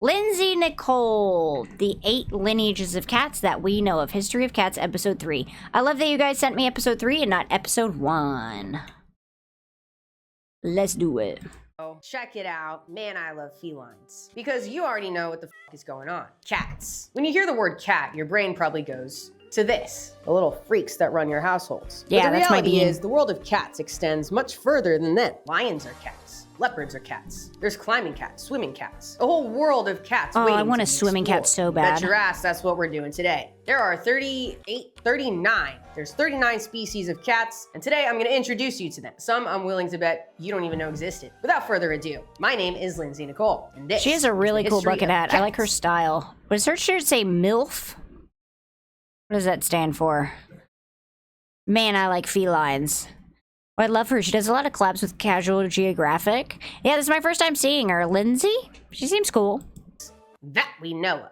Lindsay Nicole, the 8 lineages of cats that we know of. History of Cats, episode 3. I love that you guys sent me episode 3 and not episode 1. Let's do it. Oh, check it out. Man, I love felines. Because you already know what the f is going on. Cats. When you hear the word cat, your brain probably goes to this. The little freaks that run your households. Yeah, but that's my the reality bean. is the world of cats extends much further than that. Lions are cats. Leopards are cats. There's climbing cats, swimming cats. A whole world of cats Oh, waiting I want to a be swimming cat explored. so bad. Bet your ass that's what we're doing today. There are 39. There's 39 species of cats, and today I'm gonna introduce you to them. Some I'm willing to bet you don't even know existed. Without further ado, my name is Lindsay Nicole, and this She has a really is the cool history bucket of hat. I like her cats. style. Does her shirt say MILF? What does that stand for? Man, I like felines. Oh, I love her. She does a lot of collabs with Casual Geographic. Yeah, this is my first time seeing her. Lindsay? She seems cool. That we know of.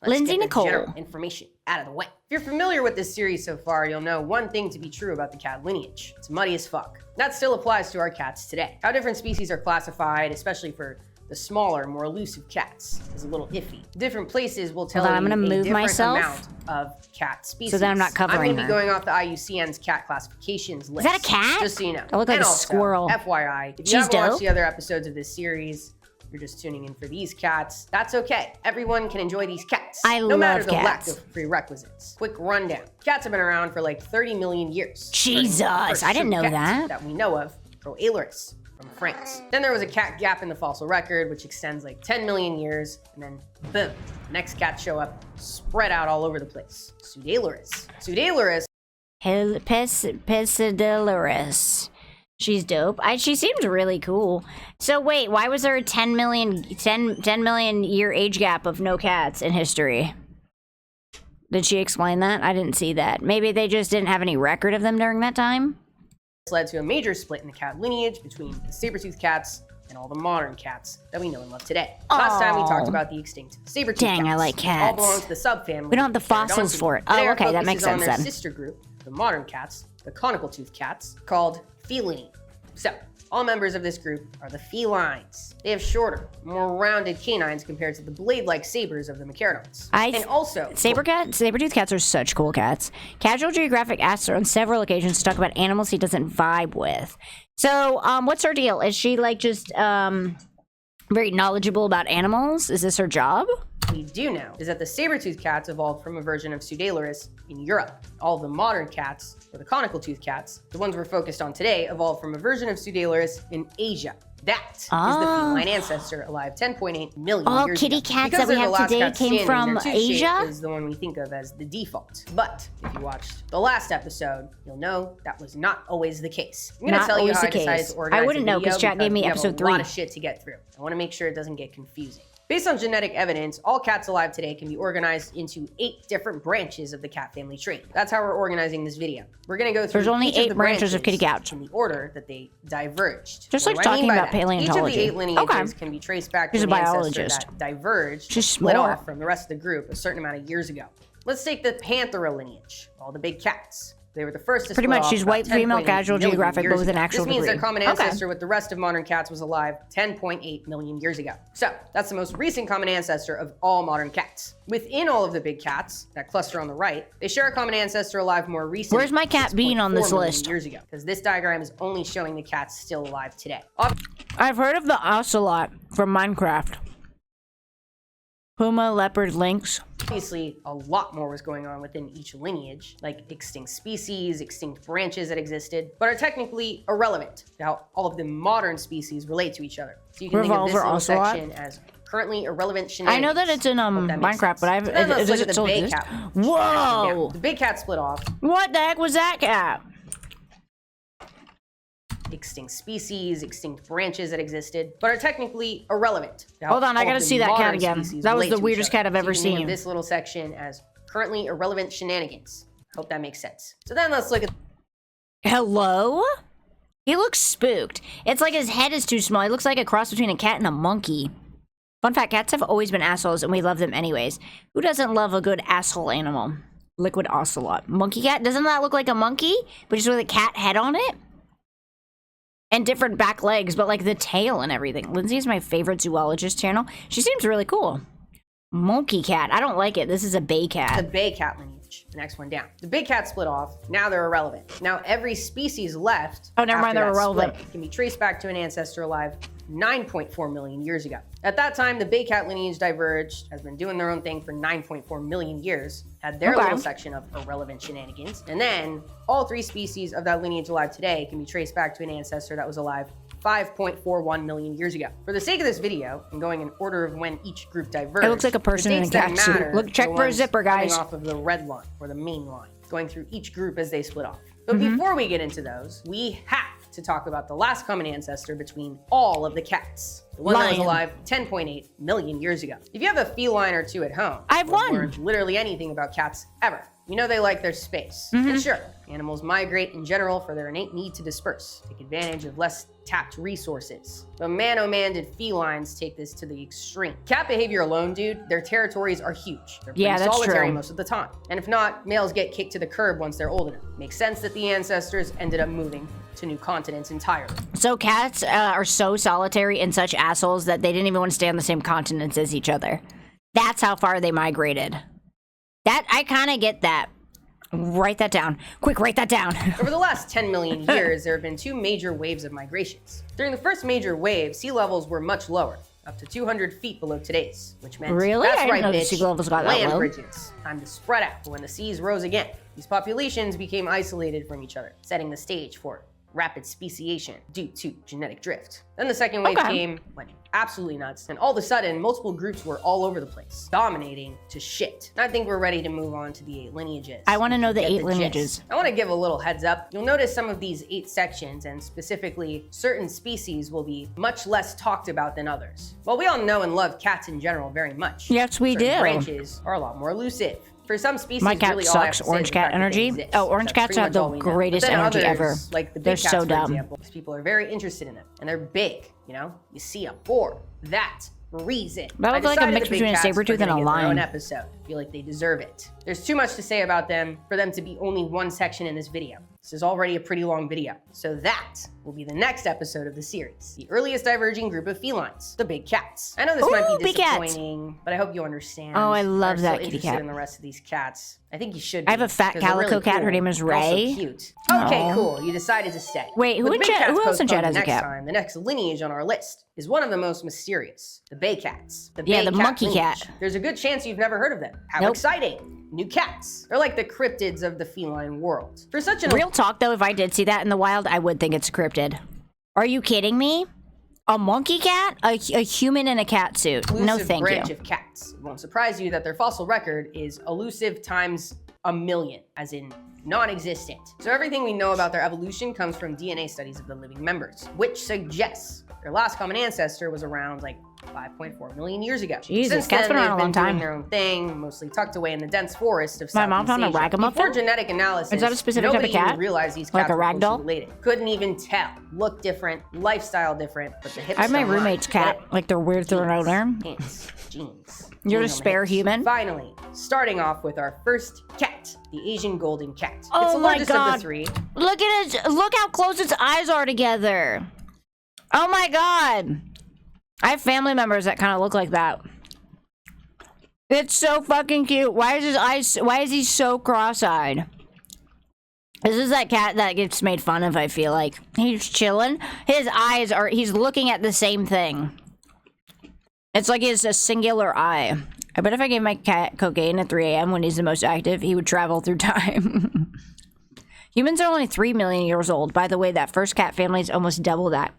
Let's Lindsay get the Nicole. general information out of the way. If you're familiar with this series so far, you'll know one thing to be true about the cat lineage. It's muddy as fuck. That still applies to our cats today. How different species are classified, especially for the smaller, more elusive cats, is a little iffy. Different places will tell Hold on, you I'm gonna a move different myself amount of cat species. so that I'm not covering I'm gonna her. be going off the IUCN's cat classifications list. that a cat? Just so you know. I look like And a also, squirrel. FYI, if you She's haven't dope. watched the other episodes of this series, you're just tuning in for these cats, that's okay. Everyone can enjoy these cats. I no matter love the cats. lack of prerequisites. Quick rundown. Cats have been around for like 30 million years. Jesus, Starting with the I didn't first know true cat that. that we know of, Proailurus from France. Then there was a cat gap in the fossil record, which extends like 10 million years, and then boom, next cats show up, spread out all over the place. Pseudailurus. Pseudailurus Pesidilarus. She's dope. She seems really cool. So wait, why was there a 10 million year age gap of no cats in history? Did she explain that? I didn't see that. Maybe they just didn't have any record of them during that time? led to a major split in the cat lineage between the saber-toothed cats and all the modern cats that we know and love today. Last time we talked about the extinct saber-toothed cats. Dang, I like All cats. belong to the subfamily. We don't have the fossils for it. Oh, Today our okay, that focus makes is on sense their then. sister group, the modern cats, the conical-toothed cats, called feline. So, all members of this group are the felines. They have shorter, more rounded canines compared to the blade-like sabers of the Macaronauts. And also, Saber-toothed cats are such cool cats. Casual Geographic asked her on several occasions to talk about animals he doesn't vibe with. So, what's her deal? Is she like just very knowledgeable about animals? Is this her job? we do know is that the saber-toothed cats evolved from a version of Pseudailurus in Europe. All of the modern cats, or the conical-toothed cats, the ones we're focused on today, evolved from a version of Pseudailurus in Asia. That is the feline ancestor alive 10.8 million All years kitty ago. cats Because that we they're the have last today cats came standing, from their tooth shape Asia? is the one we think of as the default. But if you watched the last episode, you'll know that was not always the case. I'm going to Not tell you always how I the decided case. to organize I wouldn't the know, video 'cause chat gave me we have episode a lot 3. of shit to get through. I want to make sure it doesn't get confusing. Based on genetic evidence, all cats alive today can be organized into 8 different branches of the cat family tree. That's how we're organizing this video. We're going to go through There's only each of 8 the branches of kitty cats. in the order that they diverged. Just What like do I mean talking by about that? Each of the paleontology. 8 lineages Okay. can be traced back She's to a an ancestor biologist. that diverged, She's split smart. off from the rest of the group a certain amount of years ago. Let's take the Panthera lineage, all the big cats. They were the first to Pretty split much, off she's about white, female, 10.8 Casual million Geographic, years but with an ago. actual This means their degree. common Okay. ancestor with the rest of modern cats was alive 10.8 million years ago. So that's the most recent common ancestor of all modern cats. Within all of the big cats that cluster on the right, they share a common ancestor alive more recently. Where's my cat Bean on this 6.4 million list? years ago, because this diagram is only showing the cats still alive today. I've heard of the ocelot from Minecraft. Puma, leopard, lynx. Obviously, a lot more was going on within each lineage, like extinct species, extinct branches that existed, but are technically irrelevant to how all of the modern species relate to each other. So you can think of this Revolver little ocelot? section as currently irrelevant I shenanigans. know that it's in Hope that makes Minecraft, sense. but I've So then let's does look it at the still bay exist? cat. Whoa! The big cat split off. What the heck was that cat? Extinct species, extinct branches that existed, but are technically irrelevant. to how Hold on, I all gotta of the see that cat modern again. species That was relate the to each weirdest other. cat I've ever So you can think seen. of this little section as currently irrelevant shenanigans. Hope that makes sense. So then let's look at Hello? He looks spooked. It's like his head is too small. He looks like a cross between a cat and a monkey. Fun fact, cats have always been assholes, and we love them anyways. Who doesn't love a good asshole animal? Liquid ocelot. Monkey cat? Doesn't that look like a monkey? But just with a cat head on it? and different back legs, but like the tail and everything. Lindsay is my favorite zoologist channel. She seems really cool. Monkey cat. I don't like it. This is a bay cat. The bay cat lineage. The next one down. The big cat split off. Now they're irrelevant. Now every species left. Oh, never mind. They're irrelevant. Can be traced back to an ancestor alive 9.4 million years ago. At that time, the bay cat lineage diverged, has been doing their own thing for 9.4 million years, had their little section of irrelevant shenanigans, and then all 3 species of that lineage alive today can be traced back to an ancestor that was alive 5.41 million years ago. For the sake of this video, and going in order of when each group diverged, it looks like a person in a cat suit. Look, check for a zipper, guys. Coming off of the red line, or the main line, going through each group as they split off. But before we get into those, we have to talk about the last common ancestor between all of the cats. The one that was alive 10.8 million years ago. If you have a feline or 2 at home, I've learned literally anything about cats ever, you know they like their space. And sure, animals migrate in general for their innate need to disperse, take advantage of less tapped resources. But man, oh man, did felines take this to the extreme. Cat behavior alone, dude, their territories are huge. They're pretty solitary most of the time. And if not, males get kicked to the curb once they're old enough. Makes sense that the ancestors ended up moving to new continents entirely. So cats are so solitary and such assholes that they didn't even want to stay on the same continents as each other. That's how far they migrated. That, I kind of get that. Write that down. Quick, write that down. Over the last 10 million years, there have been 2 major waves of migrations. During the first major wave, sea levels were much lower, up to 200 feet below today's, which meant that's right, bitch, sea levels got land low. bridges. Time to spread out. But when the seas rose again, these populations became isolated from each other, setting the stage for rapid speciation due to genetic drift. Then the second wave came, went absolutely nuts, and all of a sudden, multiple groups were all over the place, dominating to shit. And I think we're ready to move on to the 8 lineages. I want to know the 8 lineages. I want to give a little heads up. You'll notice some of these 8 sections, and specifically certain species, will be much less talked about than others. Well, we all know and love cats in general very much. Yes, we do. Branches are a lot more elusive. For some species, my cat really sucks. Orange cat energy. Oh, orange cats have the greatest energy ever. Like the big they're cats, so dumb. For example, people are very interested in them, and they're big. You know, you see them for that reason. That looks like a mix between a saber-tooth and a lion. Own episode. I feel like they deserve it. There's too much to say about them for them to be only one section in this video. This is already a pretty long video. So that will be the next episode of the series. The earliest diverging group of felines, the big cats. I know this might be disappointing, but I hope you understand. Oh, I love that kitty cat. In the rest of these cats. I think you should be. I have a fat calico cat. Her name is Ray. Also cute. Okay, cool. You decided to stay. Wait, who else in chat has a cat? The next lineage on our list is one of the most mysterious, the bay cats. The bay the monkey lineage. cat. There's a good chance you've never heard of them. How exciting. New cats. They're like the cryptids of the feline world. For such an real talk though, if I did see that in the wild, I would think it's a cryptid. Are you kidding me? A monkey cat? A human in a cat suit? No, thank branch you. Of cats. It won't surprise you that their fossil record is elusive times a million, as in non-existent. So everything we know about their evolution comes from DNA studies of the living members, which suggests their last common ancestor was around like 5.4 million years ago. Jesus, Since cats then, been around a long time. Doing their own thing, mostly tucked away in the dense forest of My mom Southeast found a Asia. ragamuffin? Before genetic analysis, is that a specific type of cat? Nobody realized these like cats a were ragdoll? related. Couldn't even tell. Look different, lifestyle different, but the hips. I have my roommate's cat. Like they're weird through an owner. Jeans. You're a spare human. Finally, starting off with our first cat, the Asian golden cat. Oh it's the my largest God. of the 3. Look at it. Look how close its eyes are together. Oh my God. I have family members that kind of look like that. It's so fucking cute. Why is he so cross-eyed? This is that cat that gets made fun of, I feel like. He's chilling. His eyes are, he's looking at the same thing. It's like it's a singular eye. I bet if I gave my cat cocaine at 3 a.m. when he's the most active, he would travel through time. Humans are only 3 million years old. By the way, that first cat family is almost double that.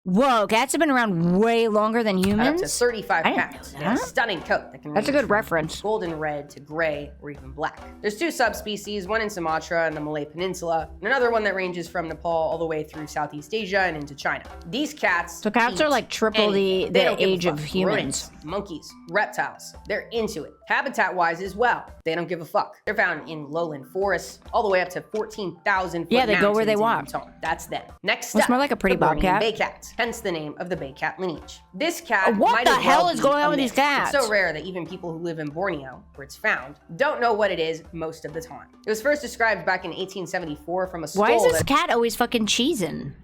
Whoa, cats have been around way longer than humans? Up to 35 cats. They have a stunning coat that can That's a range good from reference. golden red to gray or even black. There's 2 subspecies, one in Sumatra and the Malay Peninsula, and another one that ranges from Nepal all the way through Southeast Asia and into China. These cats So cats are like triple the age of humans. Rodents, monkeys, reptiles, they're into it. Habitat-wise as well, they don't give a fuck. They're found in lowland forests, all the way up to 14,000 foot Yeah, they go where they mountains in want. Utah. That's them. Next Looks up, more like a pretty the Bornean bobcat. bay cat, hence the name of the bay cat lineage. This cat What might the as hell well is be going a on with these myth. cats? It's so rare that even people who live in Borneo, where it's found, don't know what it is most of the time. It was first described back in 1874 from a skull Why is this that cat always fucking cheesing?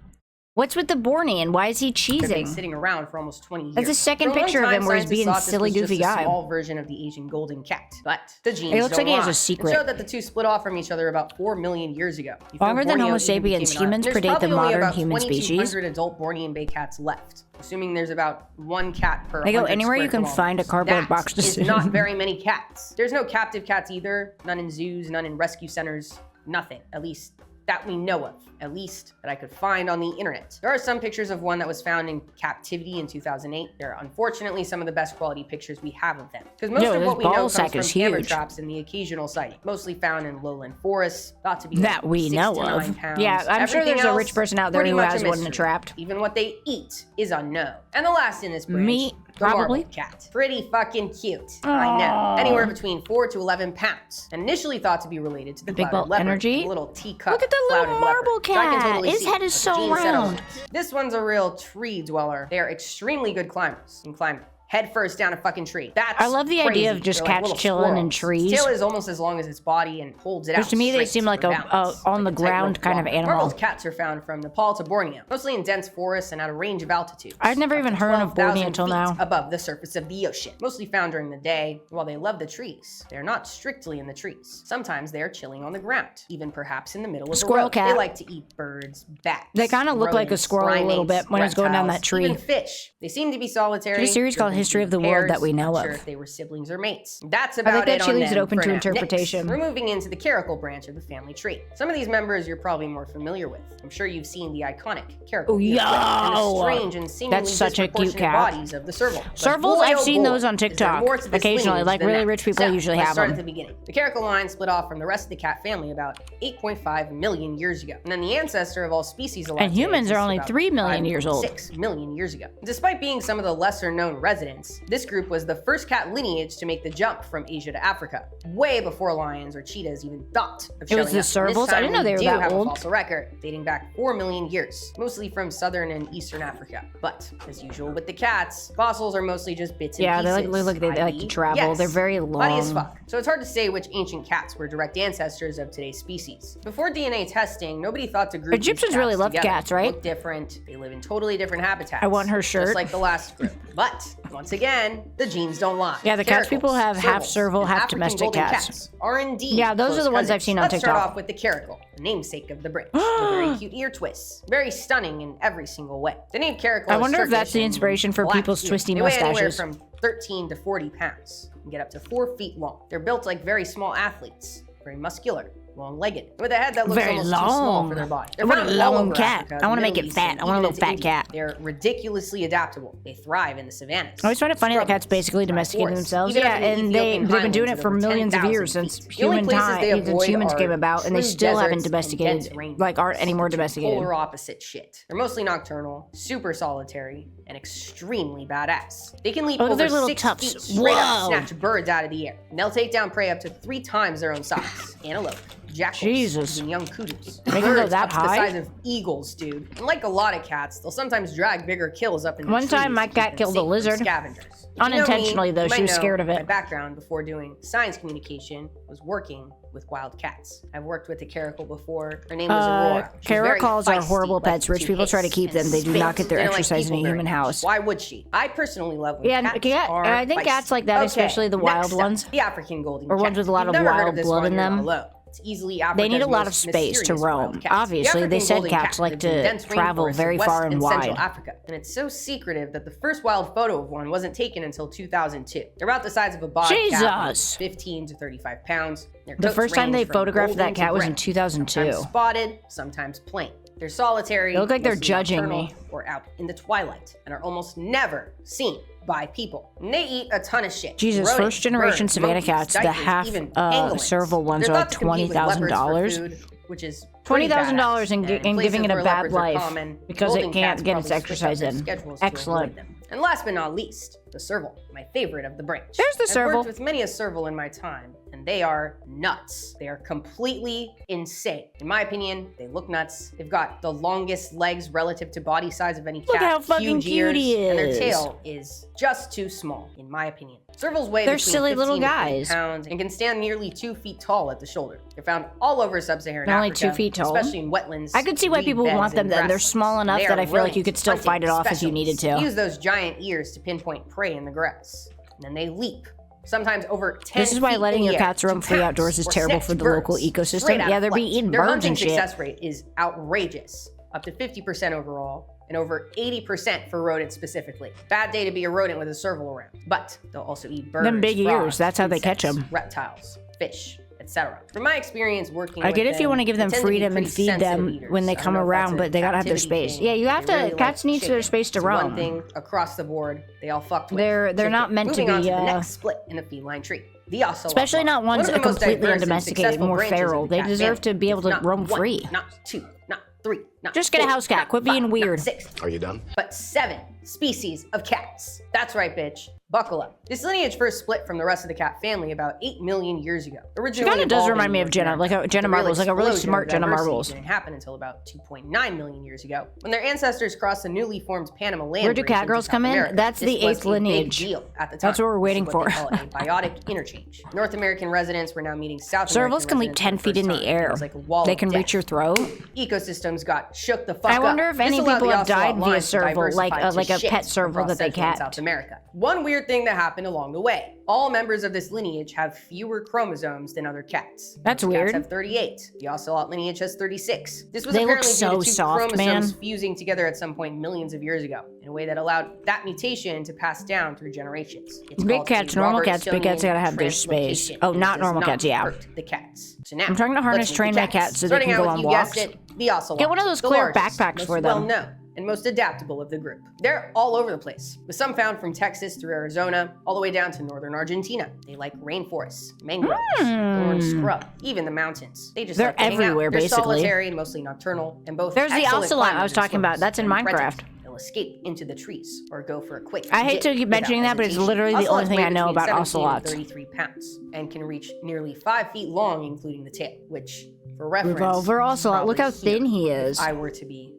What's with the Borny and why is he Been cheesing? sitting around for almost 20 years. That's a second For a long picture of time, him where he's scientists being thought this silly, was just goofy a guy. small version of the Asian golden cat, but the genes It looks like he has don't a lie. secret. It showed that the two split off from each other about 4 million years ago. before Longer than Borneo Homo even sapiens, became an humans island. predate the There's probably only modern about human species. 2,200 adult Bornean bay cats left, assuming there's about 1 cat per They go 100 anywhere you square can find a kilometers. cardboard That box to is sit not in. very many cats. There's no captive cats either, none in zoos, none in rescue centers, nothing, at least that we know of, at least that I could find on the internet. There are some pictures of one that was found in captivity in 2008. They're unfortunately some of the best quality pictures we have of them. Because most of this what we know ball comes sack from is camera huge. traps and the occasional sighting, mostly found in lowland forests, thought to be That like we 6 know to 9 of. pounds. Yeah, I'm sure Everything there's a else, rich person out there pretty who much has a one mystery. trapped. Even what they eat is unknown. And the last in this branch, Meat, the probably. marbled cat. Pretty fucking cute. I know. Aw. Anywhere between 4 to 11 pounds. And initially thought to be related to the Big clouded ball leopard, energy. the little teacup. Look at the little clouded marble leopard, which I can cat. totally His see, head is but so the gene said round. otherwise. This one's a real tree dweller. They are extremely good climbers and climb head first down a fucking tree. That's I love the idea crazy. of just They're like cats little chilling in squirrels. trees. Its tail is almost as long as its body and holds it out. Because to me, they straight seem like for a balance, on the like a ground tightrope kind of walk. animal. Marbled cats are found from Nepal to Borneo, mostly in dense forests and at a range of altitudes. I'd never up even to heard of 12,000 Borneo until feet now. above the surface of the ocean. Mostly found during the day. While they love the trees, they are not strictly in the trees. Sometimes they are chilling on the ground, even perhaps in the middle of the Squirrel road. cat. They like to eat birds, bats. They kinda look like a rodents, squirrel a little primates, bit when it's going down reptiles, that tree. Even fish. They seem to be solitary. There's a series called Driven History of the through World that pairs. we know Not of. sure if they were siblings or mates. That's I about think that it she on leaves it them open for to now. interpretation. Next, we're moving into the caracal branch of the family tree. Some of these members you're probably more familiar with. I'm sure you've seen the iconic caracal Oh, and the yo! strange and seemingly That's such a cute disproportionate cat. bodies of the serval. But Servals, boy, I've oh seen boy, those on is there TikTok more to this occasionally, lineage like than really that. rich people So, usually let's have start them. at the beginning. The caracal line split off from the rest of the cat family about 8.5 million years ago. And then the ancestor of all species alive And today humans are exists only about 3 million years old. 6 million years ago. Despite being some of the lesser known residents, this group was the first cat lineage to make the jump from Asia to Africa, way before lions or cheetahs even thought of It was showing the up. servals? This I didn't know time, they were we that do have old. a fossil record dating back 4 million years, mostly from southern and eastern Africa. But as usual with the cats, fossils are mostly just bits and Yeah, pieces. they like they like to i.e., travel. yes, They're very muddy as long. fuck. So it's hard to say which ancient cats were direct ancestors of today's species. Before DNA testing, nobody thought to group these Egyptians cats really loved together. cats, right? Look different. They live in totally different habitats. I want her shirt. Just like the last group. But once again, the genes don't lie. Yeah, the cats people Caracals, have half servals, serval, and half African domestic golden cats. are indeed Yeah, those are close the ones I've cousins. seen on Let's start TikTok. off with the caracal, the namesake of the branch. With very cute ear twists. Very stunning in every single way. The name caracal I is wonder if that's Turkish the and inspiration for black people's ear. twisty They weigh anywhere mustaches. from 13 to 40 pounds and get up to 4 feet long. They're built like very small athletes, very muscular, long-legged, with a head that looks Very almost too small long. for their body. I want a found all long over cat. Africa, I wanna the make Middle it East, fat. and I want a even little into fat India. cat. They're ridiculously adaptable. They thrive in the savannas. I always find it funny that cats Scrublands, basically dry domesticated forests, themselves. even Yeah, up in the and Ethiopian they've been doing it highlands for at over millions of 10,000 years feet. since The only places they since avoid humans are came about, and they true still haven't deserts and domesticated, dense rainforests. like aren't anymore domesticated. Polar opposite shit. They're mostly nocturnal, super solitary, and extremely badass. They can leap Look at over their little 6 tufts. feet straight up, Whoa. snatch birds out of the air. And they'll take down prey up to 3 times their own size. Antelope, jackals, Jesus. even young kudos. They can go Birds that up to the high? size of eagles, dude. And like a lot of cats, they'll sometimes drag bigger kills up in the One trees time my to keep cat them killed a safe from lizard. Scavengers. If you know me, Unintentionally, though, you she might was know scared of it. My background before doing science communication was working with wild cats. I've worked with a caracal before. Her name was Aurora. She was very Caracals are feisty, horrible liked pets. Rich to people try to hiss keep and them. They do spit. not get their They don't like exercise in a people very human much. house. Why would she? I personally love when Yeah, cats are I think feisty. cats like that, Okay, especially the wild next up, ones. The African golden Or cat. ones with a lot You've of never heard wild this blood one, in you're not them. alone. It's easily They need a Africa's lot of most space to mysterious wild roam. cat. Obviously, The they African said golden cats cat like lives in to dense travel rainforests very in West far and and wide. Central Africa, and it's so secretive that the first wild photo of one wasn't taken until 2002. They're about the size of a bobcat, Jesus. 15 to 35 pounds. Their The coats first time range they from photographed golden that to cat was in brown, 2002. Sometimes spotted, sometimes plain. They're solitary. They look like they're mostly judging nocturnal, me. Or out in the twilight, and are almost never seen by people. And they eat a ton of shit. Jesus, Rodents, first generation birds, Savannah monkeys, cats, the diapers, half even pangolins. serval ones They're are like thought to compete with leopards for $20,000. food, which is $20,000 and and giving it a bad life because it can't get its exercise in. Excellent. And last but not least, the serval, my favorite of the branch. There's the I've serval. worked with many a serval in my time, and and they are nuts. They are completely insane. In my opinion, they look nuts. They've got the longest legs relative to body size of any cat. Look how fucking huge cute ears, he is. and their tail is just too small, in my opinion. Servals weigh They're between silly 15 little to 20 guys. pounds and can stand nearly 2 feet tall at the shoulder. They're found all over sub-Saharan They're only Africa, 2 feet tall? especially in wetlands. I could see why reed people would beds, want them and then. They're grasslands. small enough They that are I feel like you rodent could still hunting fight it off if you needed specialists. to. Use those giant ears to pinpoint prey in the grass. And then they leap, sometimes over 10 This is why feet letting in your the air cats roam to free pounce outdoors is or terrible snatch for the birds local ecosystem. straight out Yeah, of they're flight. eating Their birds hunting and shit. success rate is outrageous, up to 50% overall, and over 80% for rodents specifically. Bad day to be a rodent with a serval around. But they'll also eat birds, Them big ears, frogs, that's how they catch insects, 'em. reptiles, fish, etc. From my experience working I with get if you want to give them they tend to be freedom and pretty feed sensitive them eaters. when they I don't come know if around, that's a but they gotta have their captivity space. thing. Yeah, you have They to. really Cats like need their chicken. space to It's one roam. thing across the board they all fucked with. They're Chicken. not meant to Moving on be, the next split in the feline tree. The ocelot. Especially not One ones of the most completely diverse and undomesticated, successful more branches of feral. the They cat deserve family. to be able It's to not roam one, free. Not 2, not 3, not Just get a 4, house cat. not Quit being 5, weird. Not 6. Are you done? But 7 species of cats. That's right, bitch. Buckle up. This lineage first split from the rest of the cat family about 8 million years ago. Originally kinda does evolved remind in me of North Jenna, America. like a Jenna The real Marbles, like a really explosion smart of Jenna diversity Marbles. didn't happen until about 2.9 million years ago, when their ancestors crossed the newly formed Panama Land Where do Bridge cat into girls South come in? America. That's This the was 8th a big lineage. deal at the time. That's what we're waiting This is what for. they call a biotic interchange. North American residents were now meeting South Servals American can leap residents 10 for feet the in first the time. It air. was like a wall They of can death. reach your throat. Ecosystems got shook the fuck I up. wonder if This any allowed people the have died ocelot via line to serval, like diversify to a shit pet serval across that they Central and kept. South America. One weird thing that happened along the way. All members of this lineage have fewer chromosomes than other cats. That's Most weird. Cats have 38. The ocelot lineage has 36. This was They look apparently so due to two soft, chromosomes man. fusing together at some point millions of years ago in a way that allowed that mutation to pass down through generations. It's Big called cats, a normal cats, big cats Robertsonian gotta have their space. translocation, Oh, and it not does normal cats, yeah. hurt the cats. So now, I'm trying to harness let's meet train the my cats so they Starting can out go with, on you walks. guessed it, the ocelot. Get one of those The clear largest, backpacks most for them. well-known and most adaptable of the group. They're all over the place, with some found from Texas through Arizona, all the way down to northern Argentina. They like rainforests, mangroves, thorn scrub, even the mountains. They just They're like to hang out. everywhere, They're basically. solitary and mostly nocturnal, and both There's the excellent ocelot I climbers was and talking about. swimmers. That's in When threatened, Minecraft. they'll escape into the trees or go for a quick I hate to dip keep without mentioning that, but it's hesitation. literally the only Ocelots thing weigh I know between about 17 and ocelots. 33 pounds and can reach nearly 5 feet long, including the tail, which, for reference, Revolver is ocelot. Look probably how thin here he if is. I were to be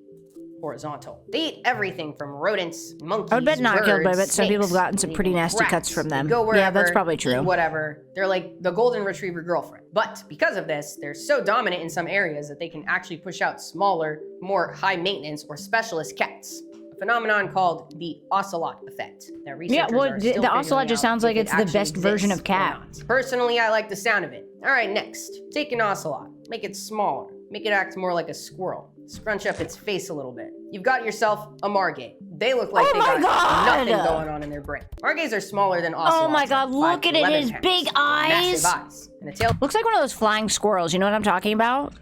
horizontal. They eat everything from rodents, monkeys, I would bet not killed, but I birds, bet some people have snakes, gotten some and pretty even nasty cuts rats. from They them. go Yeah, wherever, that's probably eat true. whatever. They're like the golden retriever girlfriend. But because of this, they're so dominant in some areas that they can actually push out smaller, more high maintenance or specialist cats. A phenomenon called the ocelot effect. That researchers well, are the still ocelot figuring just out sounds if like it it's the actually best version of exists or cat. not. Personally, I like the sound of it. All right, next. Take an ocelot. Make it smaller. Make it act more like a squirrel. Scrunch up its face a little bit. You've got yourself a margay. They look like Oh they my got God! nothing going on in their brain. Margays are smaller than ocelots. Oh my God, at look 5 at to it, 11 his pounds. big eyes. Massive eyes. And a tail. Looks like one of those flying squirrels. You know what I'm talking about?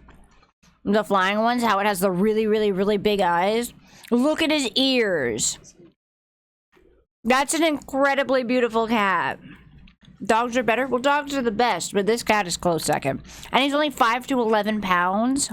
The flying ones, how it has the really, really, really big eyes. Look at his ears. That's an incredibly beautiful cat. Dogs are better? Well, dogs are the best, but this cat is close second. And he's only 5 to 11 pounds.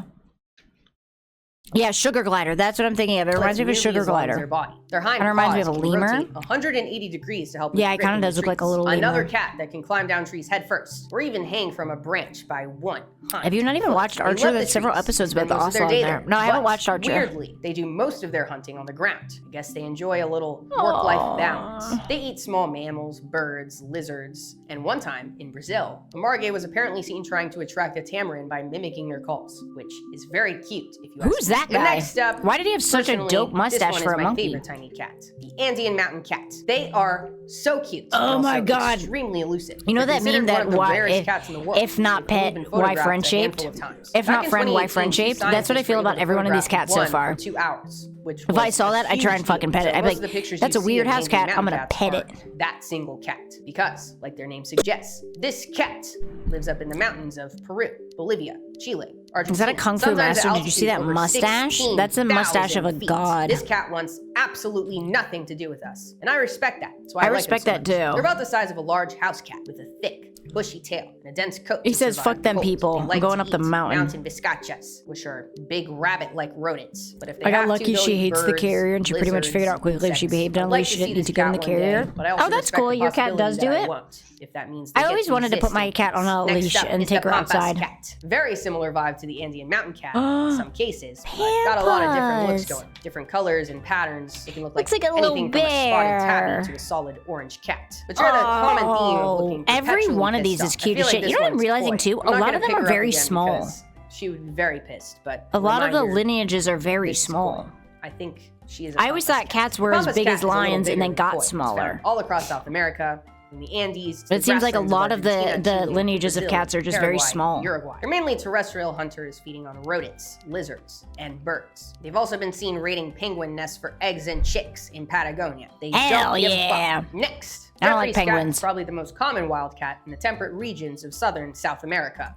Yeah, sugar glider. That's what I'm thinking of. It reminds me of a sugar glider. Their body. Their hind Kinda reminds me paws of a can lemur. rotate 180 degrees to help. Yeah, with it grip kinda in the does look like a trees. little Another lemur. cat that can climb down trees head first, or even hang from a branch by one hind. Have you not even foot. watched They Archer? love the There's several trees, episodes spend about the most of their ocelot day there. there. No, I haven't But watched Archer. Weirdly, they do most of their hunting on the ground. I guess they enjoy a little work-life balance. They eat small mammals, birds, lizards, and one time in Brazil, a margay was apparently seen trying to attract a tamarin by mimicking their calls, which is very cute. If you ask Who's me. that The guy? next step, Why did he have such a personally, dope mustache this for one a is monkey? my favorite tiny cat, the Andean mountain cat. They are so cute. Oh and my also God. extremely elusive. You know They're that meme considered one that of the why, rarest cats in the world. if not They've only pet, been why photographed friend a shaped? handful of times. If Back not in friend, why 2018, friend shaped? two That's what I scientists feel were about able to every one of these photograph cats so one far. for 2 hours, which If I was saw a that, I'd try huge and fucking deal. pet it. So I'd be most of like, the pictures that's you a see weird of house Andean cat. I'm mountain gonna cats pet it. aren't that single cat because, like their name suggests, this cat lives up in the mountains of Peru, Bolivia, Chile, Argentina. Is that a Kung Fu Sometimes at master? Did you see that altitudes over mustache? That's the mustache of a 16,000 feet. god. This cat wants absolutely nothing to do with us, and I respect that. That's why I like them respect so that much. too. They're about the size of a large house cat with a thick, bushy tail, and a dense coat. He to says, survive "Fuck them cold. people. They I'm like going to up the eat mountain." Mountain viscachas, which are big rabbit-like rodents. But if they I got have lucky to, they'll she eat hates the birds, carrier, and she pretty much lizards, figured out quickly if she insects. behaved I'd on like leash, she to didn't see need this to go in the cat one day, carrier. but I also Oh, that's respect cool. the Your cat does possibility do that I it. won't, if that means they I get always to wanted to put resist my in cat on peace. a Next leash up and is take the her Pampas outside. cat. Very similar vibe to the Andean mountain cat in some cases, but got a lot of different looks Pampas. going. Different colors and patterns. It can look Looks like a little anything from a spotted bear. tabby to a solid orange cat. But you're the common theme of looking Every perpetually one of pissed these is off. I cute feel as like shit. this You know what I'm one's realizing coy. too? I'm A not lot gonna of them pick are her up very again small. because she would be very pissed, but A lot of the reminder, lineages are very this is small. coy. I think she is. I always thought cats were as big as lions and then got smaller. All across South America, in the Andes. But it seems like a lot of the lineages of cats are just very small. Uruguay. They're mainly terrestrial hunters feeding on rodents, lizards, and birds. They've also been seen raiding penguin nests for eggs and chicks in Patagonia. They Hell don't give a yeah. fuck. Next. I don't like Jeffrey's cat penguins. is probably the most common wildcat in the temperate regions of southern South America.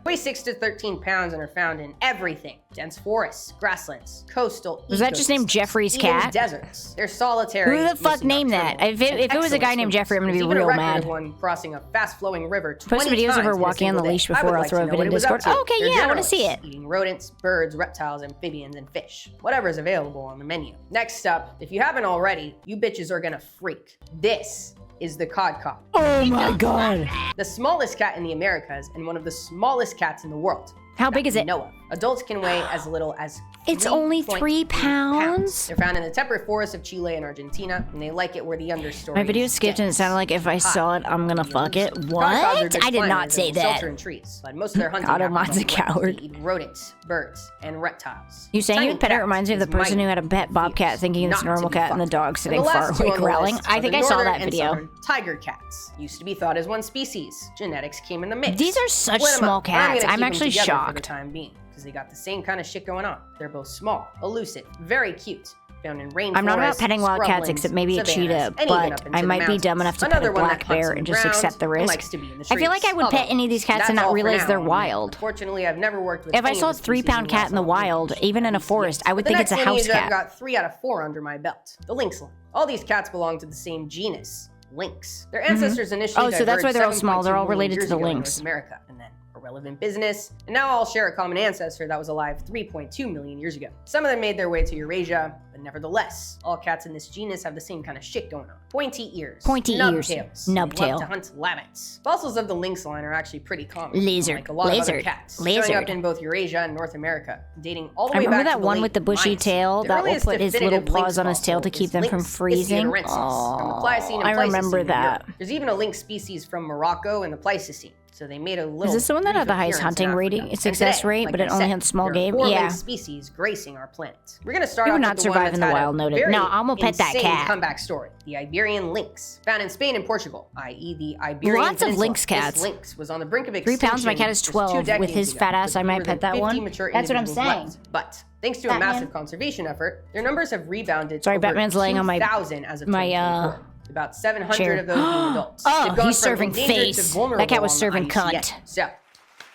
Weigh 6 to 13 pounds and are found in everything. Dense forests, grasslands, coastal Was that just named ecosystems, Jeffrey's even cat? deserts. They're solitary. Who the fuck mostly named that? nocturnal, If it and was a guy excellent named swimmers. Jeffrey, I'm gonna be There's even real a record mad. of one crossing a fast-flowing river Post 20 videos of her times in a walking on the single day. leash I before would I'll like throw to a know vid what in it was up Discord. to. Okay, They're yeah, I wanna see generalists, it. Eating rodents, birds, reptiles, amphibians, and fish. Whatever's available on the menu. Next up, if you haven't already, you bitches are gonna freak. This is the cod cod. Oh my god. The smallest cat in the Americas and one of the smallest cats in the world. How big is it? Noah. Adults can weigh as little as It's only 3 3.3 pounds? They're found in the temperate forests of Chile and Argentina, and they like it where the understory My video is skipped and it dense, sounded like if I saw it, I'm gonna fuck it. Cod What? cods are good I did not climbers say and will that. shelter in trees, but most of their hunting God, happens Armand's on a the ground. coward. They eat rodents, birds, and reptiles. You saying Tiny you pet it cat reminds me of the is person who mighty, had a pet bobcat fierce, thinking it's a not normal to be cat and the fucked. dog And sitting the far last two away on the growling. list I are think the I saw northern that and video. southern tiger cats. Used to be thought as one species. Genetics came in the mix. These are such Split 'em small up. But I'm cats. gonna I'm keep 'em actually together for the shocked. time being, because they got the same kind of shit going on. They're both small, elusive, very cute. Found in rainforests, I'm not about petting wild cats scrublands, except maybe a savannas, cheetah, and even but up into I the might be mountains. dumb enough to pet Another a one that black hunts bear on and the just ground accept the and risk. likes to be in the I feel like trees. I would pet any of these cats and That's not all for realize now. they're wild. Unfortunately, I've never worked with If I any saw a of the species 3-pound cat in the wild, even in a forest, I would But think the it's a next house lineage, I've cat. got 3 out of 4 under my belt. The lynx line. All these cats belong to the same genus, lynx. Their ancestors initially Oh, so that's why diverged they're all small. 7.2 They're all million related to years the ago in lynx. North America, and then a relevant business, and now all share a common ancestor that was alive 3.2 million years ago. Some of them made their way to Eurasia, but nevertheless, all cats in this genus have the same kind of shit going on. Pointy ears. Pointy ears. Nubtails. Nubtail. They love to hunt rabbits. Fossils of the lynx line are actually pretty common. Lizard. Like a lot of other Lizard. cats. Lizard. Showing up in both Eurasia and North America, dating all the I way remember back that to the one late with the bushy Miocene. tail The that will earliest put his little definitive claws lynx on his tail to fossil keep them is from Lynx freezing. ischiorensis from the Pliocene and I remember Pleistocene in that. Europe. There's even a lynx species from Morocco in the Pleistocene. So they made a little. Is this the one that had the brief highest appearance in hunting rating? Africa. Its And success today, rate, like but it I only said, had small there are game? 4 Yeah. lynx species gracing our planet. We're gonna start We off would with not the survive one in that's the had wild, a noted. very No, I'm gonna pet that insane cat. comeback story. The Iberian lynx, found in Spain and Portugal, i.e. the Iberian Lots of Peninsula. lynx cats. This lynx was on the brink of 3 extinction. pounds, my cat is just 12. 2 With decades his ago, fat ass, with I might fewer pet than that 50 one. mature That's what I'm individuals saying. left. But thanks to a Batman. massive conservation effort, their numbers have rebounded. Sorry, over Batman's laying on my- 2,000 as of my, 2024. About 700 chair. of those being adults. Oh, They've gone he's from serving endangered to face. vulnerable That cat was on the serving IUCN. cunt. So,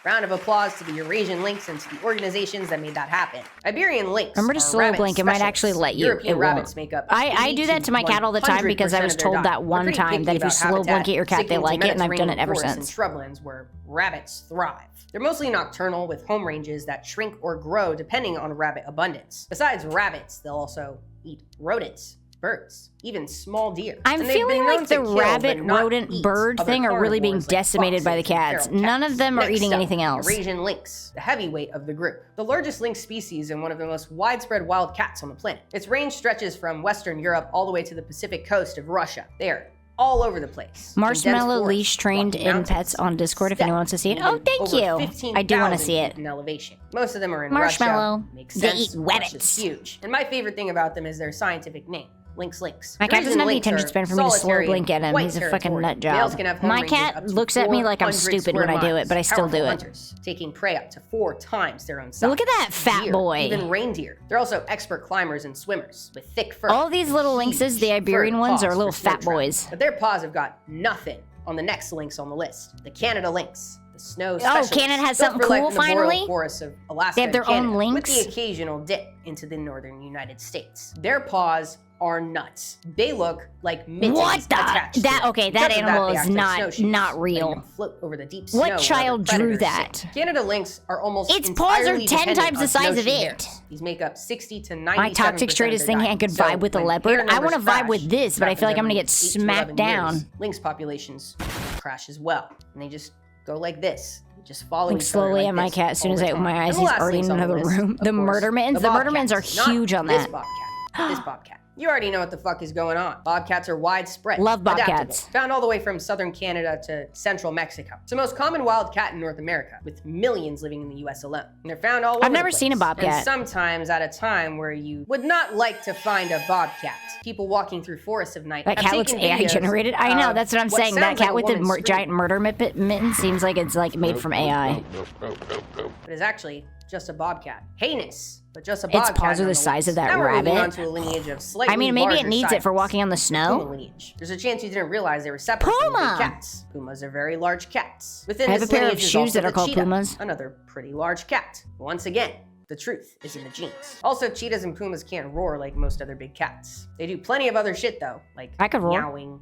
round of applause to the Eurasian lynx and to the organizations that made that happen. Iberian lynx. Remember to are slow rabbit blink, it might actually specialists. let you. European It rabbits won't. make up I do that to my cat all the time because I was 100% of their told diet. that They're one pretty time picky that if you about slow habitat, blink at your cat, they sticking to like it, and I've done it Mediterranean ever forests since. and shrublands where rabbits thrive. They're mostly nocturnal with home ranges that shrink or grow depending on rabbit abundance. Besides rabbits, they'll also eat rodents, birds, even small deer. I'm And they've feeling been known like to the kill, rabbit, but not rodent, eat bird other thing are really being carnivores like decimated by the foxes and cats. feral None of them are Next eating up, anything else. Eurasian lynx, the heavyweight of the group. The largest lynx species and one of the most widespread wild cats on the planet. Its range stretches from Western Europe all the way to the Pacific coast of Russia. They are all over the place. In dense Marshmallow forests, leash trained rocky in mountains, pets on Discord if anyone wants to see it. steppes, Oh, and thank over you. I do want to 15,000 see it. feet in elevation. Most of them are in Marshmallow. Russia. Makes They sense. eat Russia's rabbits. huge. And my favorite thing about them is their scientific name. Lynx. My cat doesn't have the attention span for me to slow blink at him. He's a fucking nut job. My cat looks at me like I'm stupid when I do it, but I still do it. Hunters, taking prey up to 4 times their own size. Look at that fat Deer, boy. Even reindeer. They're also expert climbers and swimmers with thick fur. All these little lynxes, the Huge Iberian furry ones, paws are little for snow fat travel. boys. But their paws have got nothing on the next lynx on the list, the Canada lynx. The snow Oh, specialist, Canada has built something for life cool in the boreal finally? forests of Alaska They have their and Canada, own lynx? with the occasional dip into the northern United States. Their paws are nuts. They look like mittens What the? attached That to them. okay? That Because of animal they is act like not snowshoes, real. letting them float over the deep snow What where child other drew predators that? sit. Canada lynx are almost Its paws are entirely 10 dependent times the on size of snowshoe it. hares. These make up 60 to 97% My toxic trait is of their thinking I diet. could So vibe with the when leopard. hare I want to numbers vibe with crash, this, but I feel like I'm gonna every get 8 to smacked 11 down. years, lynx populations crash as well, and they just go like this. Just follow Like each other slowly like at my this cat. As soon all as the I open time. my And eyes, the he's last already in thing's on the another list, room. of The course, murdermans. The murdermans are not huge on this that. bobcat. This bobcat. You already know what the fuck is going on. Bobcats are widespread. Love bobcats. Adaptable, found all the way from southern Canada to central Mexico. It's the most common wild cat in North America, with millions living in the US alone. And they're found all over I've the never place. seen a bobcat. And sometimes at a time where you would not like to find a bobcat. People walking through forests of night. That have cat looks taken AI videos generated. I know, of that's what I'm saying. That sounds cat like with a the woman giant murder mitten seems like it's like made from AI. But it's actually just a bobcat. Heinous, but just a bobcat. Its paws are the size of that now we're moving on rabbit. to a lineage of slightly I mean, maybe it larger needs it for sizes. walking on the Puma snow. lineage. There's a chance you didn't realize they were separate from Puma! big cats. Pumas are very large cats. Within I have this a pair of lineage is shoes also that are the called cheetah, Pumas. another pretty large cat. Once again, the truth is in the genes. Also, cheetahs and pumas can't roar like most other big cats. They do plenty of other shit though, like I could roar. meowing,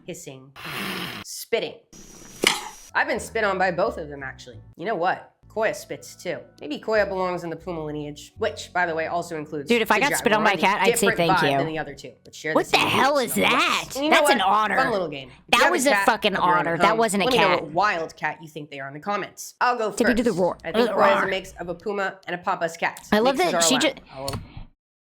hissing, spitting. I've been spit on by both of them actually. You know what? Koya spits too. Maybe Koya belongs in the puma lineage, which, by the way, also includes. Dude, if I the got spit on by a jaguar, cat, I'd say different thank vibe you. Than the other two, but share What the same hell roots is nonetheless. that? And you know That's what? an otter. Fun little game. If That you have was a cat fucking of your own otter. at That home, wasn't a let me know cat. what wild cat you think they are in the comments. I'll go first. Tippy do the roar. I think Roar. Koya is a mix of a puma and a pampas cat. I love Mixes that are she allowed. just. I'll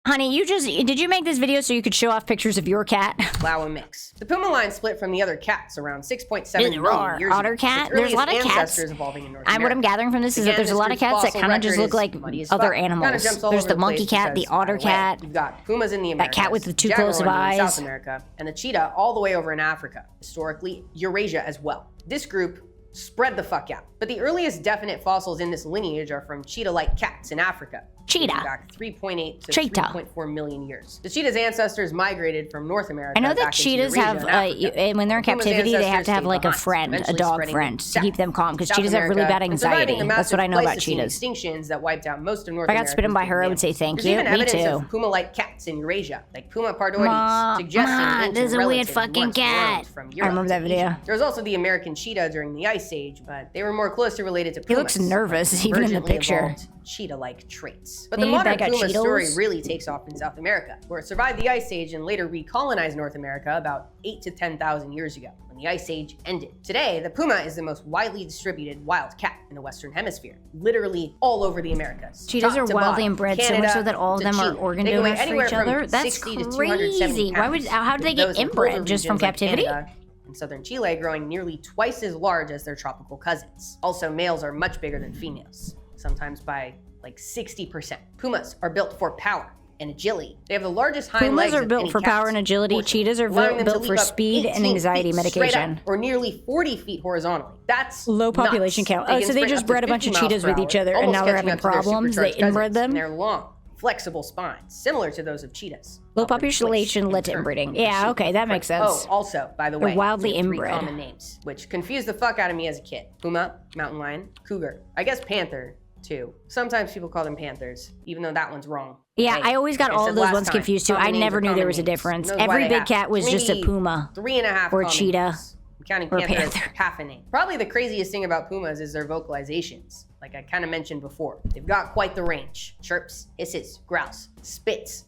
Honey, did you make this video so you could show off pictures of your cat? allow a mix. The puma line split from the other cats around 6.7 Dude, million roar. years Otter ago. cat? Its There's a lot of earliest cats. ancestors evolving in North What I'm America. gathering from this is that Again, there's a this lot of group's cats that fossil kind of just record look is like muddy as other fuck. Kinda animals. jumps all There's over the the monkey place cat, the because, by otter way, cat. You've got pumas in the That Americas, cat with the two jaguar close-up in eyes. South America, and the cheetah all the way over in Africa. Historically, Eurasia as well. This group spread the fuck out. But the earliest definite fossils in this lineage are from cheetah-like cats in Africa. Cheetah. dating back 3.8 to Cheetah. 3.4 million years. The cheetah's ancestors migrated from North America. I know that back into cheetahs Eurasia have, and Africa. and when they're in Puma's captivity, they have ancestors to have stayed like a behind, friend, a eventually dog spreading friend, to south. keep them calm, because South cheetahs have really America, bad and surviving anxiety. the That's what I know massive about Pleistocene cheetahs. extinctions that wiped out most of North If I got America. spit on by her, I would say thank There's you. even Me evidence too. of puma-like cats in Eurasia, like Puma pardoides, Ma, suggesting ancient there's a weird relatives fucking once cat. roamed from I Europe remember to that video. Egypt. There was also the American cheetah during the Ice Age, but they were more closely related to pumas. He looks nervous, even in the convergently picture. evolved cheetah-like traits. But the Maybe modern that got puma story Cheetos? really takes off in South America, where it survived the Ice Age and later recolonized North America about 8 to 10,000 years ago, when the Ice Age ended. Today, the puma is the most widely distributed wild cat in the Western Hemisphere, literally all over the Americas. Cheetahs Top are to wildly bottom, inbred, so Canada much so that all of to them are Chile. organ They can weigh donors for anywhere each from other. That's 60 to 270 crazy. Why would? pounds, How did they with get those in inbred? colder Just from regions like captivity? Canada and southern Chile growing nearly twice as large as their tropical cousins. Also, males are much bigger than females, sometimes by like 60%. Pumas are built for power and agility. They have the largest hind legs Pumas are of built any for cat, power and agility. unfortunately, Cheetahs are allowing them to built leap for up speed and 18 anxiety feet straight medication. up, or nearly 40 feet horizontally. That's Low population nuts. count. They Oh, can so they sprint just up to bred a bunch 50 of miles cheetahs per with hour, each other, and almost now they're catching having up to their problems. They supercharged inbred cousins, them. and their long, flexible spines, similar to those of cheetahs. Low help replace population led to in turn inbreeding. their Yeah, sheep okay, that makes friends. sense. Oh, also, by the They're way, wildly they have three inbred. common names, which confused the fuck out of me as a kid. Puma, mountain lion, cougar. I guess panther, too. Sometimes people call them panthers, even though that one's wrong. Yeah, Hey, I always got like all said of those last ones time, confused too. common I names never are knew there common was a names. difference. Who knows why Every they big have cat was just a maybe puma. 3.5 or common cheetah. names. I'm counting Or panther as panther. half a name. Probably the craziest thing about pumas is their vocalizations, like I kind of mentioned before. They've got quite the range. Chirps, hisses, growls, spits,